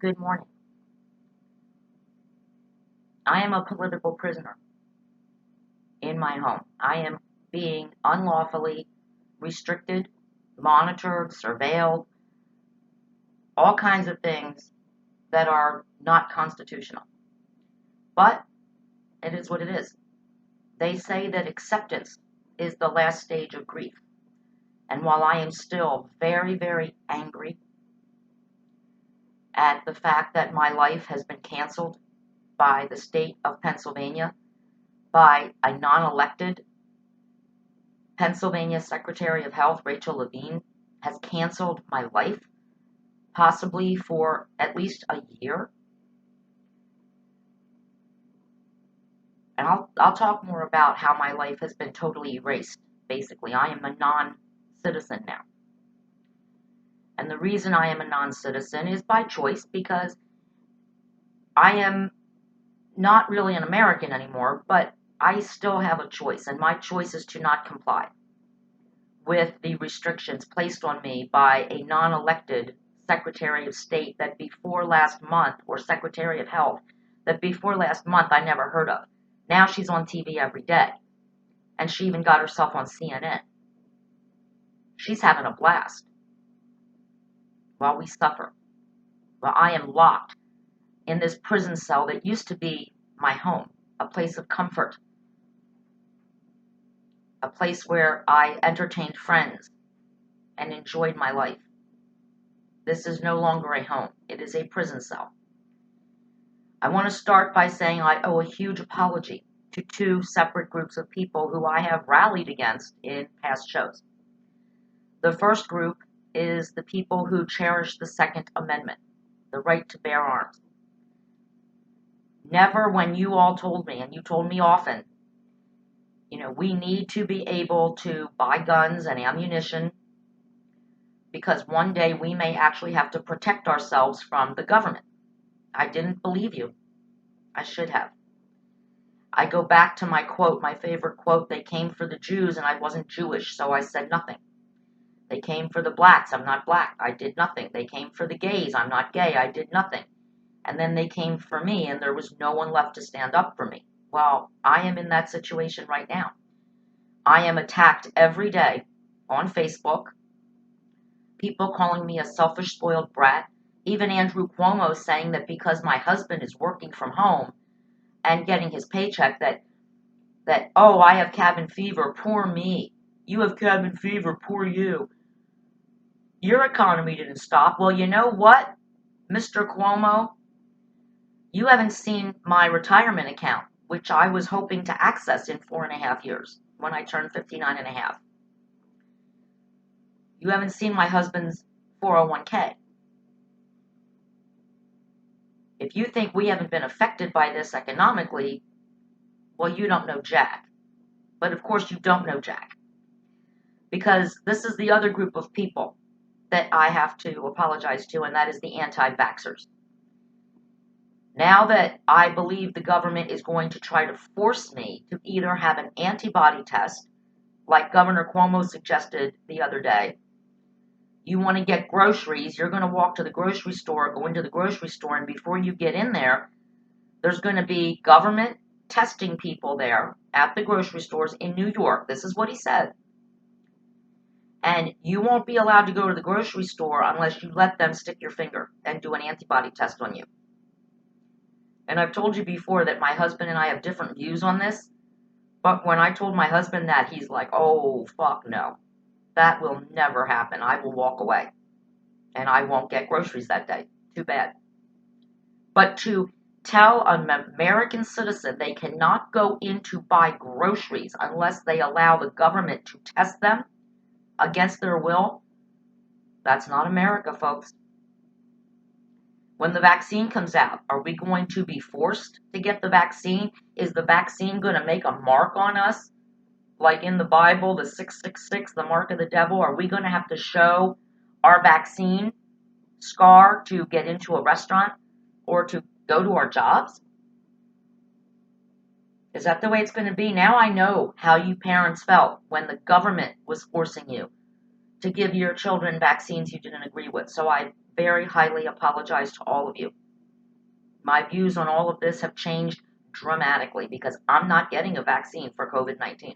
Good morning. I am a political prisoner in my home. I am being unlawfully restricted, monitored, surveilled, all kinds of things that are not constitutional. But it is what it is. They say that acceptance is the last stage of grief. And while I am still very, very angry at the fact that my life has been canceled by the state of Pennsylvania, by a non-elected Pennsylvania Secretary of Health, Rachel Levine, has canceled my life, possibly for at least a year. And I'll talk more about how my life has been totally erased. Basically, I am a non-citizen now. And the reason I am a non-citizen is by choice, because I am not really an American anymore, but I still have a choice, and my choice is to not comply with the restrictions placed on me by a non-elected Secretary of State that before last month, or Secretary of Health, that before last month I never heard of. Now she's on TV every day, and she even got herself on CNN. She's having a blast while we suffer, while I am locked in this prison cell that used to be my home, a place of comfort, a place where I entertained friends and enjoyed my life. This is no longer a home. It is a prison cell. I want to start by saying I owe a huge apology to two separate groups of people who I have rallied against in past shows. The first group is the people who cherish the Second Amendment, the right to bear arms. Never, when you all told me, and you told me often, we need to be able to buy guns and ammunition because one day we may actually have to protect ourselves from the government. I didn't believe you. I should have. I go back to my quote, my favorite quote, they came for the Jews and I wasn't Jewish, so I said nothing. They came for the blacks, I'm not black, I did nothing. They came for the gays, I'm not gay, I did nothing. And then they came for me and there was no one left to stand up for me. Well, I am in that situation right now. I am attacked every day on Facebook, people calling me a selfish, spoiled brat, even Andrew Cuomo saying that because my husband is working from home and getting his paycheck that oh, I have cabin fever, poor me. You have cabin fever, poor you. Your economy didn't stop. Well, you know what, Mr. Cuomo? You haven't seen my retirement account, which I was hoping to access in 4.5 years when I turned 59.5. You haven't seen my husband's 401k. If you think we haven't been affected by this economically, well, you don't know Jack. But of course you don't know Jack. Because this is the other group of people that I have to apologize to, and that is the anti-vaxxers. Now that I believe the government is going to try to force me to either have an antibody test, like Governor Cuomo suggested the other day. You want to get groceries, you're going to walk to the grocery store, go into the grocery store, and before you get in there, there's going to be government testing people there at the grocery stores in New York. This is what he said. And you won't be allowed to go to the grocery store unless you let them stick your finger and do an antibody test on you. And I've told you before that my husband and I have different views on this. But when I told my husband that, he's like, oh, fuck no. That will never happen. I will walk away. And I won't get groceries that day. Too bad. But to tell an American citizen they cannot go in to buy groceries unless they allow the government to test them against their will, that's not America, folks. When the vaccine comes out, are we going to be forced to get the vaccine? Is the vaccine going to make a mark on us? Like in the Bible, the 666, the mark of the devil? Are we going to have to show our vaccine scar to get into a restaurant or to go to our jobs? Is that the way it's going to be? Now I know how you parents felt when the government was forcing you to give your children vaccines you didn't agree with. So I very highly apologize to all of you. My views on all of this have changed dramatically because I'm not getting a vaccine for COVID-19.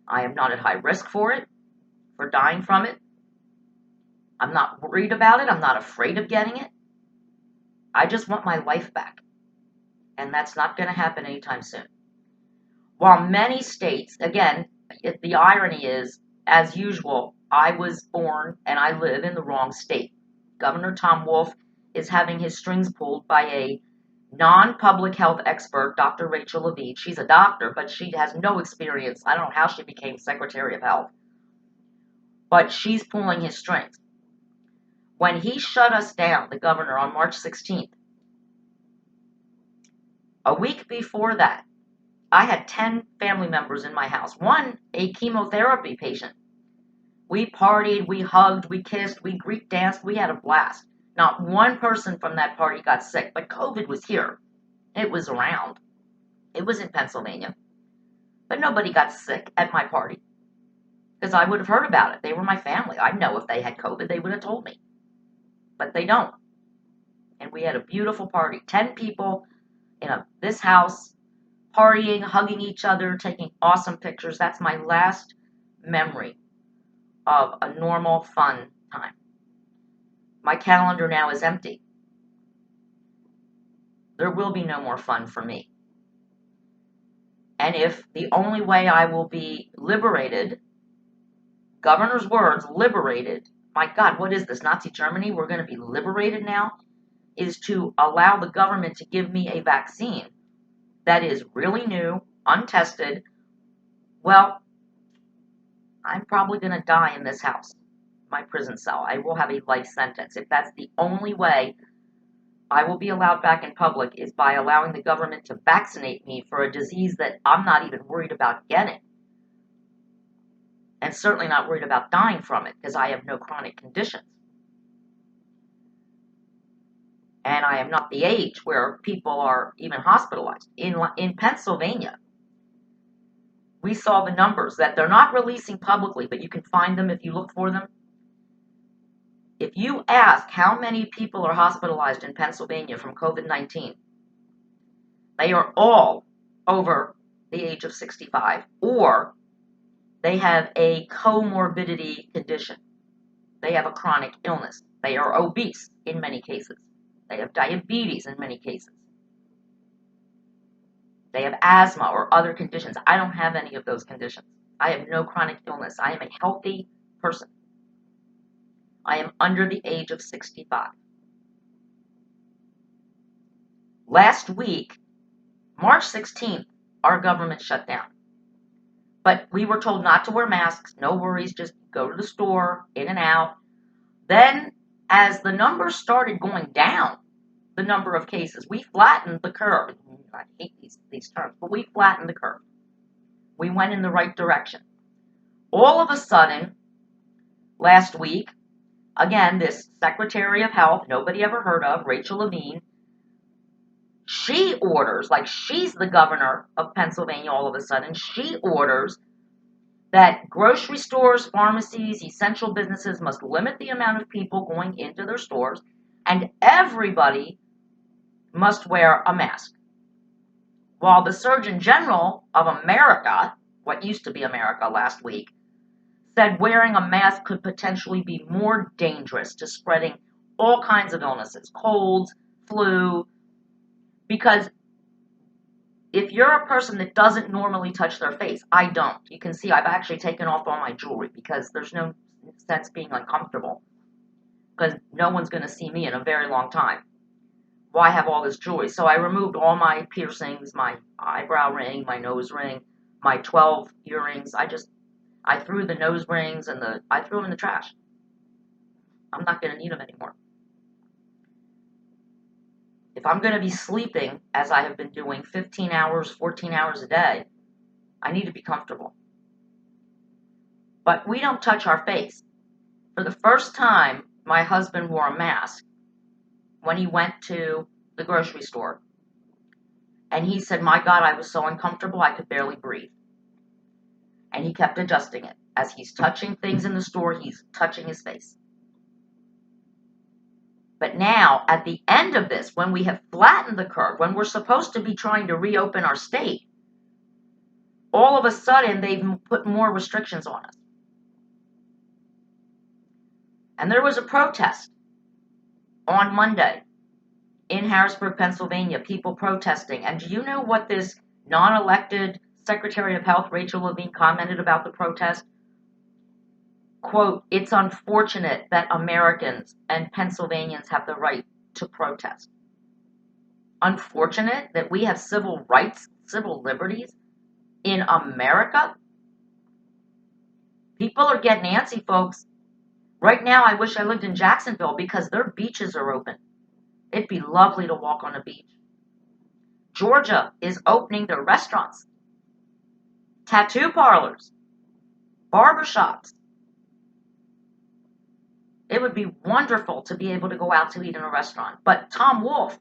I am not at high risk for it, for dying from it. I'm not worried about it. I'm not afraid of getting it. I just want my life back. And that's not going to happen anytime soon. While many states, again, the irony is, as usual, I was born and I live in the wrong state. Governor Tom Wolf is having his strings pulled by a non-public health expert, Dr. Rachel Levine. She's a doctor, but she has no experience. I don't know how she became Secretary of Health. But she's pulling his strings. When he shut us down, the governor, on March 16th, a week before that, I had 10 family members in my house. One, a chemotherapy patient. We partied, we hugged, we kissed, we Greek danced, we had a blast. Not one person from that party got sick, but COVID was here. It was around. It was in Pennsylvania. But nobody got sick at my party because I would have heard about it. They were my family. I know if they had COVID, they would have told me. But they don't. And we had a beautiful party. 10 people in this house, partying, hugging each other, taking awesome pictures. That's my last memory of a normal, fun time. My calendar now is empty. There will be no more fun for me. And if the only way I will be liberated, governor's words, liberated, my God, what is this, Nazi Germany? We're going to be liberated now, is to allow the government to give me a vaccine that is really new, untested. Well, I'm probably going to die in this house, my prison cell. I will have a life sentence. If that's the only way I will be allowed back in public is by allowing the government to vaccinate me for a disease that I'm not even worried about getting. And certainly not worried about dying from it because I have no chronic conditions. And I am not the age where people are even hospitalized. In Pennsylvania, we saw the numbers that they're not releasing publicly, but you can find them if you look for them. If you ask how many people are hospitalized in Pennsylvania from COVID-19, they are all over the age of 65, or they have a comorbidity condition. They have a chronic illness. They are obese in many cases. They have diabetes in many cases. They have asthma or other conditions. I don't have any of those conditions. I have no chronic illness. I am a healthy person. I am under the age of 65. Last week, March 16th, our government shut down. But we were told not to wear masks. No worries, just go to the store, in and out. Then, as the numbers started going down, the number of cases, we flattened the curve. I hate these terms, but we flattened the curve. We went in the right direction. All of a sudden, last week, again, this Secretary of Health, nobody ever heard of, Rachel Levine, she orders, like she's the governor of Pennsylvania all of a sudden, she orders that grocery stores, pharmacies, essential businesses must limit the amount of people going into their stores, and everybody must wear a mask. While the Surgeon General of America, what used to be America last week, said wearing a mask could potentially be more dangerous to spreading all kinds of illnesses, colds, flu, because if you're a person that doesn't normally touch their face, I don't. You can see I've actually taken off all my jewelry because there's no sense being uncomfortable because no one's going to see me in a very long time. Why have all this jewelry? So I removed all my piercings, my eyebrow ring, my nose ring, my 12 earrings. I threw the nose rings and I threw them in the trash. I'm not going to need them anymore. If I'm going to be sleeping, as I have been doing 15 hours, 14 hours a day, I need to be comfortable. But we don't touch our face. For the first time, my husband wore a mask when he went to the grocery store. And he said, my God, I was so uncomfortable, I could barely breathe. And he kept adjusting it. As he's touching things in the store, he's touching his face. But now, at the end of this, when we have flattened the curve, when we're supposed to be trying to reopen our state, all of a sudden they've put more restrictions on us. And there was a protest on Monday in Harrisburg, Pennsylvania, people protesting. And do you know what this non-elected Secretary of Health, Rachel Levine, commented about the protest? Quote, "It's unfortunate that Americans and Pennsylvanians have the right to protest." Unfortunate that we have civil rights, civil liberties in America? People are getting antsy, folks. Right now, I wish I lived in Jacksonville because their beaches are open. It'd be lovely to walk on a beach. Georgia is opening their restaurants, tattoo parlors, barbershops. It would be wonderful to be able to go out to eat in a restaurant. But Tom Wolf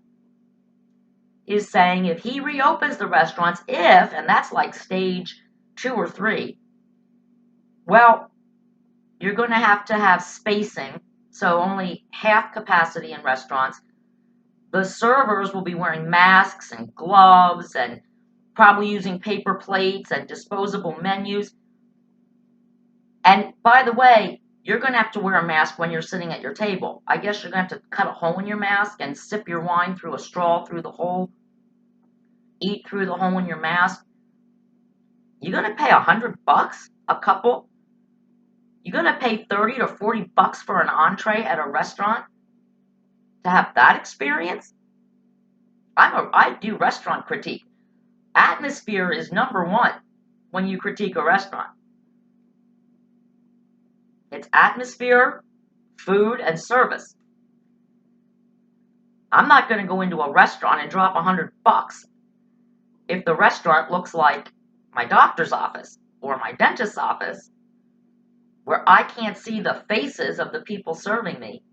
is saying if he reopens the restaurants, and that's like stage 2 or 3, well, you're going to have spacing, so only half capacity in restaurants. The servers will be wearing masks and gloves and probably using paper plates and disposable menus. And by the way, you're going to have to wear a mask when you're sitting at your table. I guess you're going to have to cut a hole in your mask and sip your wine through a straw through the hole, eat through the hole in your mask. You're going to pay $100 a couple? You're going to pay $30 to $40 for an entree at a restaurant to have that experience? I do restaurant critique. Atmosphere is number one when you critique a restaurant. It's atmosphere, food, and service. I'm not going to go into a restaurant and drop $100 if the restaurant looks like my doctor's office or my dentist's office, where I can't see the faces of the people serving me,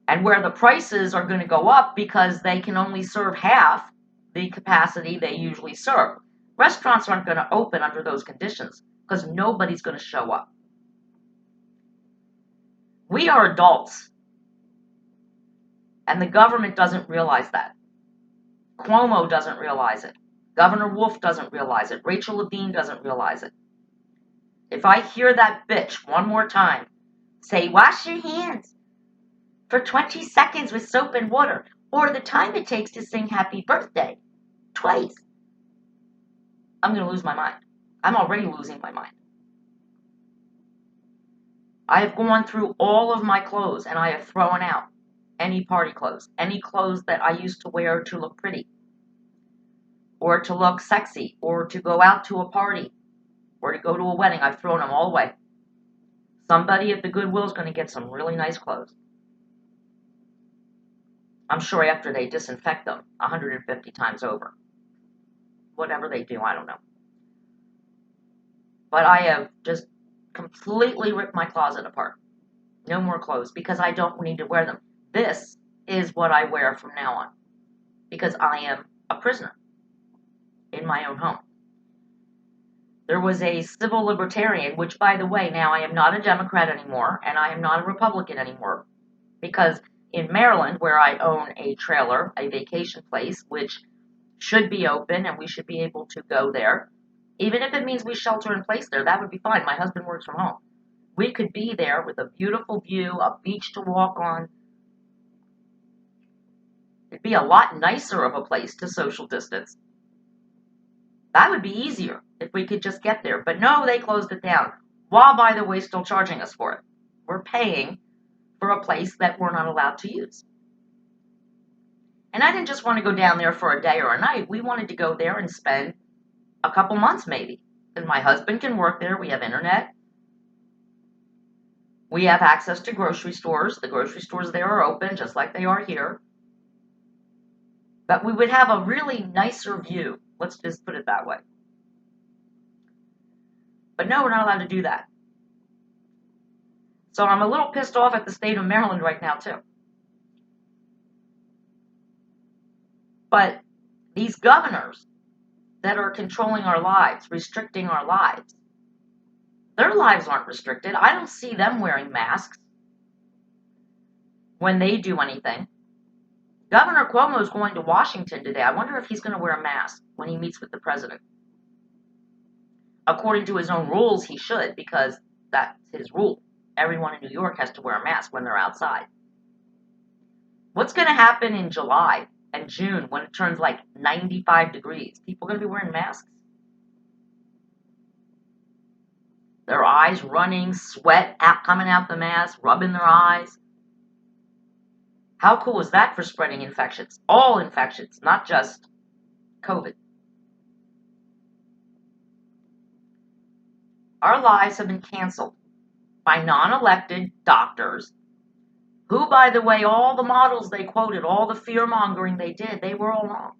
and where the prices are going to go up because they can only serve half the capacity they usually serve. Restaurants aren't going to open under those conditions because nobody's going to show up. We are adults, and the government doesn't realize that. Cuomo doesn't realize it. Governor Wolf doesn't realize it. Rachel Levine doesn't realize it. If I hear that bitch one more time say, "Wash your hands for 20 seconds with soap and water," or the time it takes to sing happy birthday twice, I'm going to lose my mind. I'm already losing my mind. I have gone through all of my clothes and I have thrown out any party clothes, any clothes that I used to wear to look pretty, or to look sexy, or to go out to a party, or to go to a wedding. I've thrown them all away. Somebody at the Goodwill is going to get some really nice clothes. I'm sure after they disinfect them 150 times over. Whatever they do, I don't know. But I have just completely ripped my closet apart. No more clothes because I don't need to wear them. This is what I wear from now on because I am a prisoner in my own home. There was a civil libertarian, which, by the way, now I am not a Democrat anymore and I am not a Republican anymore, because in Maryland, where I own a trailer, a vacation place, which should be open and we should be able to go there, even if it means we shelter in place there, that would be fine. My husband works from home. We could be there with a beautiful view, a beach to walk on. It'd be a lot nicer of a place to social distance. That would be easier if we could just get there. But no, they closed it down, while, by the way, still charging us for it. We're paying for a place that we're not allowed to use. And I didn't just want to go down there for a day or a night. We wanted to go there and spend a couple months maybe. Because my husband can work there. We have internet. We have access to grocery stores. The grocery stores there are open, just like they are here. But we would have a really nicer view. Let's just put it that way. But no, we're not allowed to do that. So I'm a little pissed off at the state of Maryland right now, too. But these governors that are controlling our lives, restricting our lives, Their lives aren't restricted. I don't see them wearing masks when they do anything. Governor Cuomo is going to Washington today. I wonder if he's going to wear a mask when he meets with the president. According to his own rules, he should, because that's his rule. Everyone in New York has to wear a mask when they're outside. What's going to happen in July and June when it turns like 95 degrees? People are going to be wearing masks? Their eyes running, sweat coming out the mask, rubbing their eyes. How cool is that for spreading infections? All infections, not just COVID. Our lives have been canceled by non-elected doctors who, by the way, all the models they quoted, all the fear-mongering they did, they were all wrong.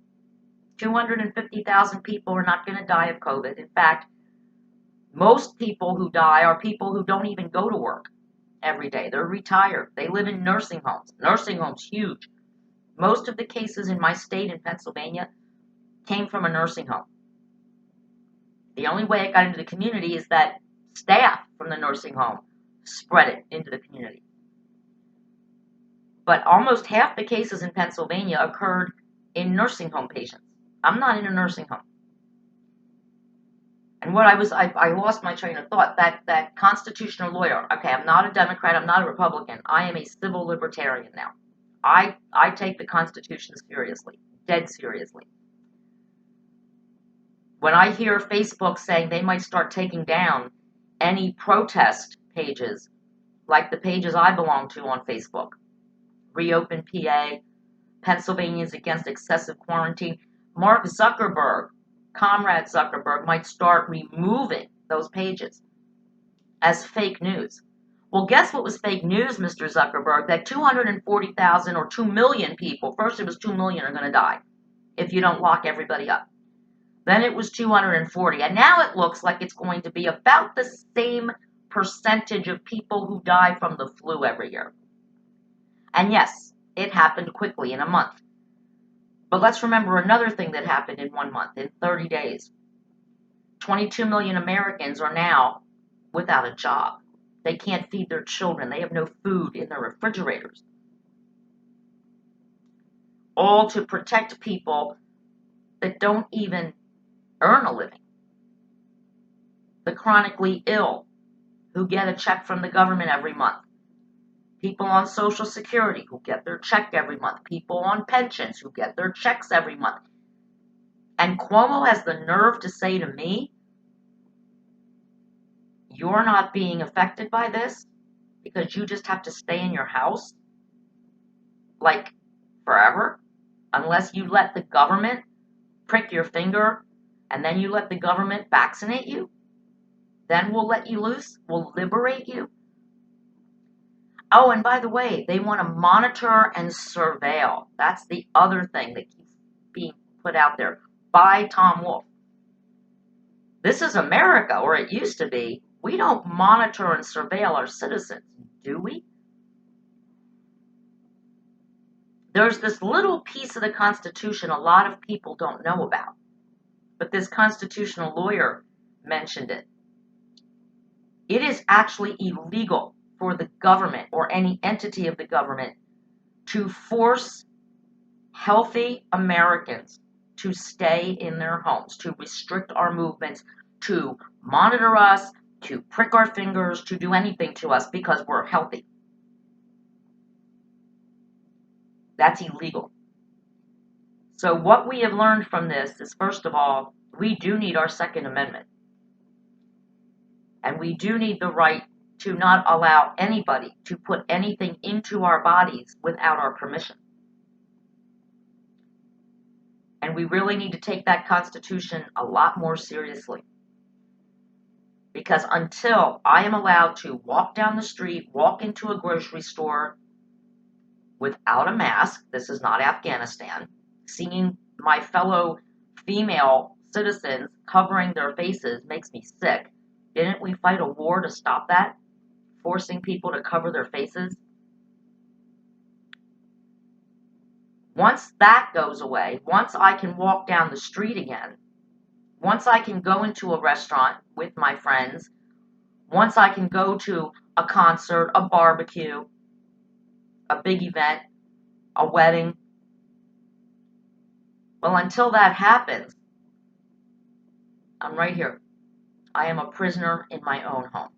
250,000 people are not going to die of COVID. In fact, most people who die are people who don't even go to work every day. They're retired. They live in nursing homes. Nursing homes, huge. Most of the cases in my state in Pennsylvania came from a nursing home. The only way it got into the community is that staff from the nursing home spread it into the community. But almost half the cases in Pennsylvania occurred in nursing home patients. I'm not in a nursing home. And I lost my train of thought. That constitutional lawyer, okay, I'm not a Democrat, I'm not a Republican. I am a civil libertarian now. I take the Constitution seriously, dead seriously. When I hear Facebook saying they might start taking down any protest pages, like the pages I belong to on Facebook, Reopen PA, Pennsylvanians Against Excessive Quarantine, Mark Zuckerberg, Comrade Zuckerberg, might start removing those pages as fake news. Well, guess what was fake news, Mr. Zuckerberg? That 240,000 or 2 million people, first it was 2 million, are going to die if you don't lock everybody up. Then it was 240, and now it looks like it's going to be about the same percentage of people who die from the flu every year. And yes, it happened quickly in a month. But let's remember another thing that happened in 1 month, in 30 days. 22 million Americans are now without a job. They can't feed their children. They have no food in their refrigerators. All to protect people that don't even earn a living. The chronically ill who get a check from the government every month. People on Social Security who get their check every month. People on pensions who get their checks every month. And Cuomo has the nerve to say to me, you're not being affected by this because you just have to stay in your house like forever, unless you let the government prick your finger and then you let the government vaccinate you. Then we'll let you loose. We'll liberate you. Oh, and by the way, they want to monitor and surveil. That's the other thing that keeps being put out there by Tom Wolf. This is America, or it used to be. We don't monitor and surveil our citizens, do we? There's this little piece of the Constitution a lot of people don't know about, but this constitutional lawyer mentioned it. It is actually illegal for the government or any entity of the government to force healthy Americans to stay in their homes, to restrict our movements, to monitor us, to prick our fingers, to do anything to us because we're healthy. That's illegal. So what we have learned from this is, first of all, we do need our Second Amendment. And we do need the right to not allow anybody to put anything into our bodies without our permission. And we really need to take that Constitution a lot more seriously. Because until I am allowed to walk down the street, walk into a grocery store without a mask, this is not Afghanistan, seeing my fellow female citizens covering their faces makes me sick. Didn't we fight a war to stop that? Forcing people to cover their faces? Once that goes away, once I can walk down the street again, once I can go into a restaurant with my friends, Once I can go to a concert, a barbecue, a big event, a wedding, well, until that happens, I'm right here. I am a prisoner in my own home.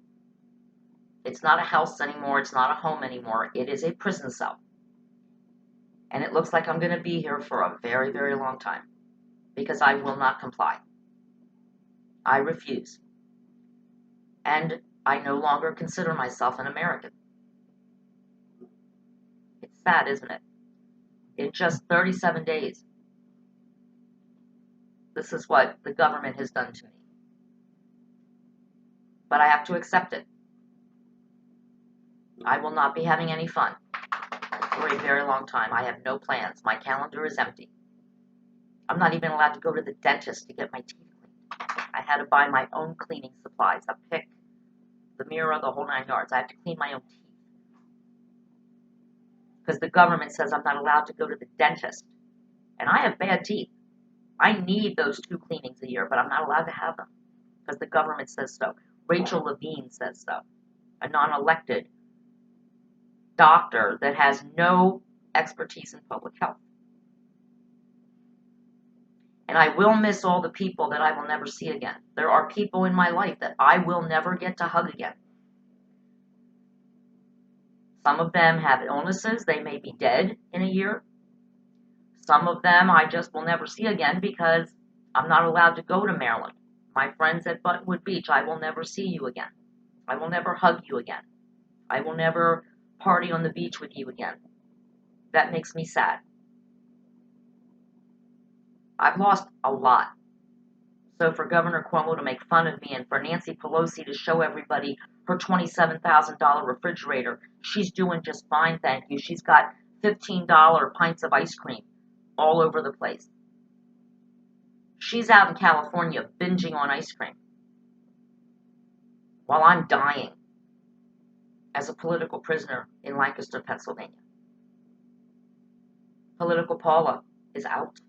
It's not a house anymore. It's not a home anymore. It is a prison cell. And it looks like I'm going to be here for a very, very long time because I will not comply. I refuse. And I no longer consider myself an American. It's sad, isn't it? In just 37 days, this is what the government has done to me. But I have to accept it. I will not be having any fun for a very long time. I have no plans. My calendar is empty. I'm not even allowed to go to the dentist to get my teeth cleaned. I had to buy my own cleaning supplies, a pick, the mirror, the whole 9 yards. I have to clean my own teeth. Because the government says I'm not allowed to go to the dentist. And I have bad teeth. I need those 2 cleanings a year, but I'm not allowed to have them. Because the government says so. Rachel Levine says so. A non-elected doctor that has no expertise in public health. And I will miss all the people that I will never see again. There are people in my life that I will never get to hug again. Some of them have illnesses. They may be dead in a year. Some of them I just will never see again because I'm not allowed to go to Maryland. My friends at Buttonwood Beach, I will never see you again. I will never hug you again. I will never party on the beach with you again. That makes me sad. I've lost a lot. So for Governor Cuomo to make fun of me and for Nancy Pelosi to show everybody her $27,000 refrigerator, she's doing just fine, thank you. She's got $15 pints of ice cream all over the place. She's out in California binging on ice cream while I'm dying as a political prisoner in Lancaster, Pennsylvania. Political Paula is out.